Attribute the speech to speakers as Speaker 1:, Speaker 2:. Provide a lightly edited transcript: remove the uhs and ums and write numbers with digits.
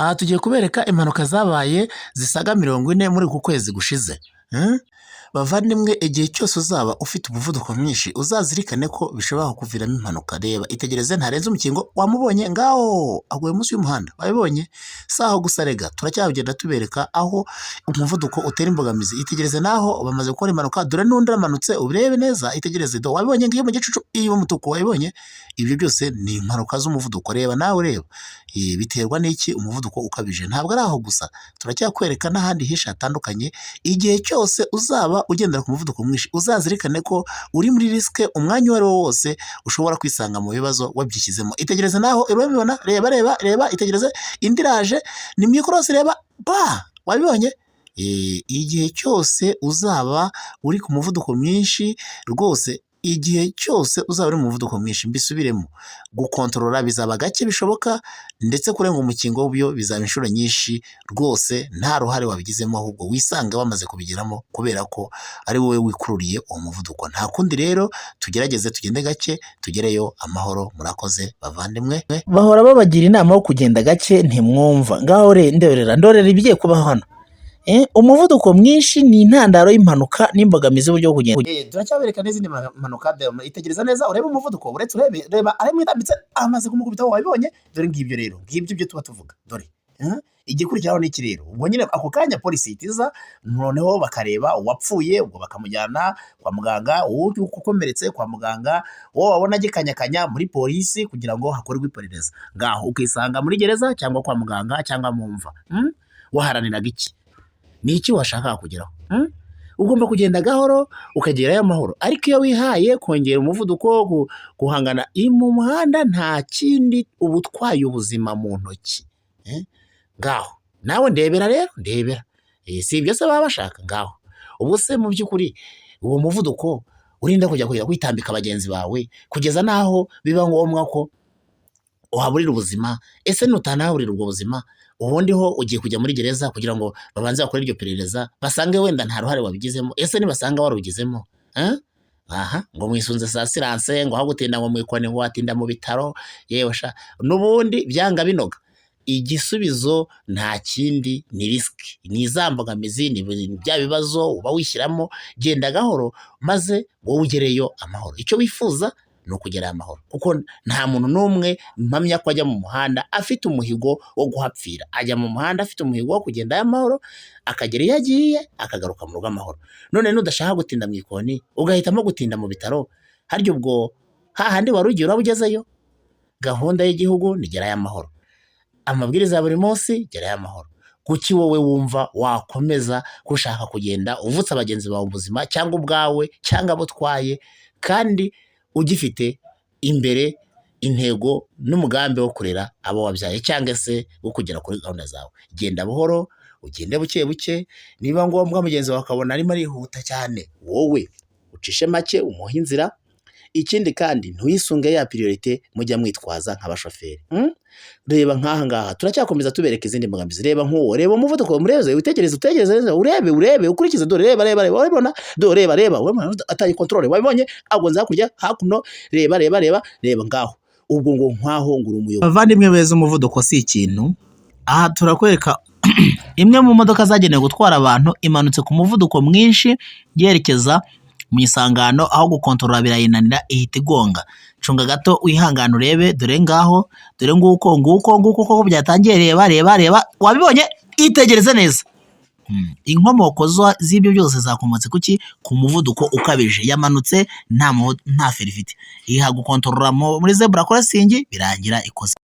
Speaker 1: Aha tugiye kubereka impanuka zabaye zisaga 40 muri uku kwezi gushize. Bavandimwe, igihe cyose uzaba ufite umuvuduko mwinshi uzazirikane ko bishobora kukuviramo impanuka. Reba, itegereze, ntarenze umukingo, wamubonye ngaho aguye munsi y'umuhanda, wabibonye? Saho gusa rega, turacyagenda tubereka aho umuvuduko utera imbogamizi. Itegereze naho bamaze gukora impanuka, dore n'undi aramanutse, ubirebe neza, itegereze do, wabibonye ngiyo mu gicucu y'umutuku, wabibonye? Ibyo byose ni impanuka z'umuvuduko. Reba nawe, reba, biterwa n'iki? Umuvuduko ukabije. Ntabwo ari aho gusa, turacyakwereka n'ahandi henshi hatandukanye. Igihe cyose uzaba ugendera ku muvuduko mwinshi, uzazirikane ko uri muri risike umwanya uwo ari wo wose ushobora kwisanga mu bibazo wabyishyizemo. Itegereze naho, urabibona? Reba, reba, reba, itegereze, indi iraje, ni mu ikorosi, reba, wabibonye? Igihe cyose uzaba uri ku muvuduko mwinshi rwose, igihe cyose uzaba uri mu muvuduko mwinshi, mbisubiremo, gukontorora bizaba gake bishoboka, ndetse kurenga umukingo byo bizaba inshuro nyinshi rwose, nta ruhare wabigizemo, ahubwo wisanga wamaze kubigiramo kubera ko ari wowe wikururiye uwo muvuduko. Nta kundi rero, tugerageze tugende gake tugereyo amahoro. Murakoze bavandimwe.
Speaker 2: Bahora babagira inama yo kugenda gake, ntimwumva. Ngaho ndorera ibigiye kuba hano. Umuvuduko mwinshi ni intandaro y'impanuka n'imbogamizi y'uburyo bwo kugenda.
Speaker 1: Turacyabereka n'izindi mpanuka. Itegereza neza, urebe umuvuduko, uretse urebe, reba, arimo yitambitse, amaze kumukubitaho, wabibonye? Dore ngibyo rero, ngibyo ibyo tuba tuvuga. Dore igikurikiraho ni iki rero? Ubwo nyine ako kanya polisi itiza, noneho bakareba uwapfuye, ubwo bakamujyana kwa muganga, uwo ukomeretse kwa muganga, uwo wabona agikanyakanya muri polisi kugira ngo hakorwe iperereza. Ngaho ukisanga muri gereza cyangwa kwa muganga cyangwa mu mva. Waharaniraga iki? Ni iki washaka kugeraho? Ugomba kugenda gahoro ukagerayo amahoro. Ariko iyo wihaye kongera umuvuduko, guhangana mu muhanda, nta kindi uba utwaye ubuzima mu ntoki. Ngaho nawe ndebera rero, ndebera. Si ibyo se baba bashaka? Ngaho ubu se mu by'ukuri uwo muvuduko urinda kujya kwitambika bagenzi bawe kugeza naho biba ngombwa ko uhaburira ubuzima. Ese nutanahaburira ubwo buzima, ubundi ho ugiye kujya muri gereza kugira ngo babanze bakore iryo perereza, basange wenda nta ruhare wabigizemo. Ese nibasanga warubigizemo, ngo mwisunze sa siranse, ngo aho gutinda ngo mwikone, ngo watinda mu bitaro, yewe sha, n'ubundi byanga binoga. Igisubizo nta kindi, ni risiki, ni izambogamizi, ni bya bibazo uba wishyiramo. Genda gahoro maze wowe ugereyo amahoro. Icyo wifuza ni ukugera amahoro, kuko nta muntu n'umwe mpamya ko ajya mu muhanda afite umuhigo wo guhapfira. Ajya mu muhanda afite umuhigo wo kugenda amahoro, akagera iyo agiye, akagaruka mu rugo amahoro. None nudashaka gutinda mu ikoni, ugahitamo gutinda mu bitaro, harya ubwo hahandi wari ugiye uraba ugezeyo? Gahunda y'igihugu ni gerayo amahoro, amabwiriza ya buri munsi gerayo amahoro. Kuki wowe wumva wakomeza gushaka kugenda uvutsa abagenzi bawe ubuzima, cyangwa ubwawe, cyangwa abo utwaye, kandi ugifite imbere intego n'umugambi wo kurera abo wabyaye, cyangwa se wo kugera kuri gahunda zawe? Genda buhoro, ugende buke buke. Niba ngombwa mugenzi wawe akabona arimo arihuta cyane, wowe ucishe make, umuhe inzira. Ikindi kandi ntuyisunge ya priorite mujya mwitwaza nk'abashoferi. Reba nk'aha ngaha, turacyakomeza tubereka izindi mbogamizi. Reba nk'uwo, reba umuvuduko, mureze, witegereze, utegereze, urebe, ukurikize. Dore reba, wabibona? Dore reba, atayi control, wabibonye? Agonza hakurya, hakuno, reba ngaho. Ubwo ngo nkwaho ngura umuyobozi.
Speaker 2: Bavandimwe beza, umuvuduko si ikintu. Aha turakwereka imwe mu modoka zagenewe gutwara abantu imanutse ku muvuduko mwinshi yerekeza mu isangano, aho gukontorora birayinanira, ihita igonga. Cunga gato, wihangana urebe. Dore ngaho, dore nguko byatangiye. Reba, wabibonye? Itegereze neza. Inkomoko z'ibyo byose zakomotse kuki? Ku muvuduko ukabije. Yamanutse nta feri ifite, iha gukontorora muri zebra crossing, birangira ikoze.